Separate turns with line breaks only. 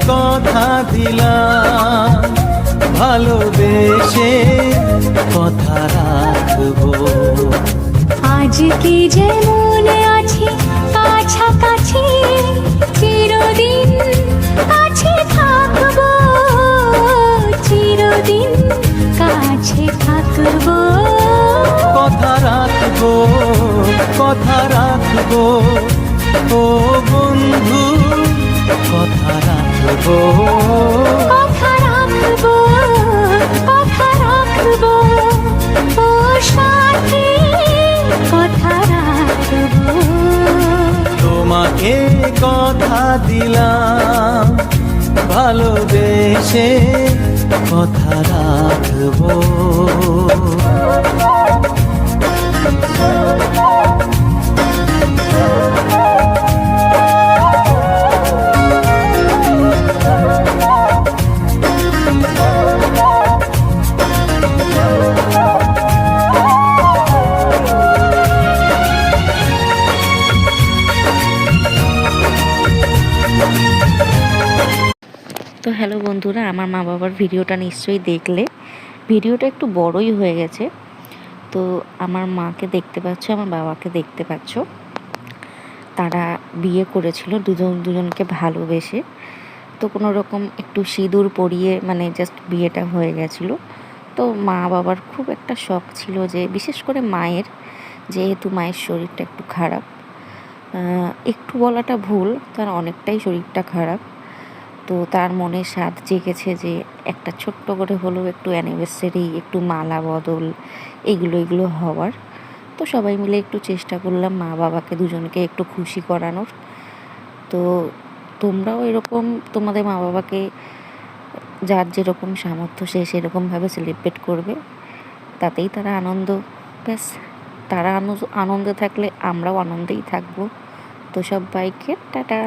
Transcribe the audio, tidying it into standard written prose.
কথা দিলাম, ভালোবেসে কথা রাখবো।
আজকে যেমন আছি কাছাকাছি, চিরদিন কাছে থাকবো, চিরদিন কাছে থাকবো।
কথা রাখবো, কথা রাখবো, ও বন্ধু কথা রাখবো।
কথা রাখবো, কথা রাখবো, ও সাথী কথা রাখবো।
তোমাকে কথা দিলাম, ভালোবেসে কথা রাখবো।
তো হ্যালো বন্ধুরা, আমার মা বাবার ভিডিওটা নিশ্চয়ই দেখলে। ভিডিওটা একটু বড়ই হয়ে গেছে। তো আমার মাকে দেখতে পাচ্ছ, আমার বাবাকে দেখতে পাচ্ছ। তারা বিয়ে করেছিল দুজনকে ভালোবেসে। তো কোনো রকম একটু সিঁদুর পরিয়ে মানে জাস্ট বিয়েটা হয়ে গেছিলো। তো মা বাবার খুব একটা শখ ছিল যে, বিশেষ করে মায়ের, যেহেতু মায়ের শরীরটা একটু খারাপ, একটু বলাটা ভুল, তার অনেকটাই শরীরটা খারাপ। তো তার মনে সাধ জেগেছে যে একটা ছোট্ট করে হলেও একটু অ্যানিভার্সারি, একটু মালা বদল, এগুলো হওয়ার। তো সবাই মিলে একটু চেষ্টা করলাম মা বাবাকে দুজনকে একটু খুশি করানোর। তো তোমরাও এরকম তোমাদের মা বাবাকে যার যেরকম সামর্থ্য সে সেরকমভাবে সেলিব্রেট করবে, তাতেই তারা আনন্দ। ব্যাস, তারা আনন্দে থাকলে আমরাও আনন্দেই থাকবো। তো সবাইকে টাটা।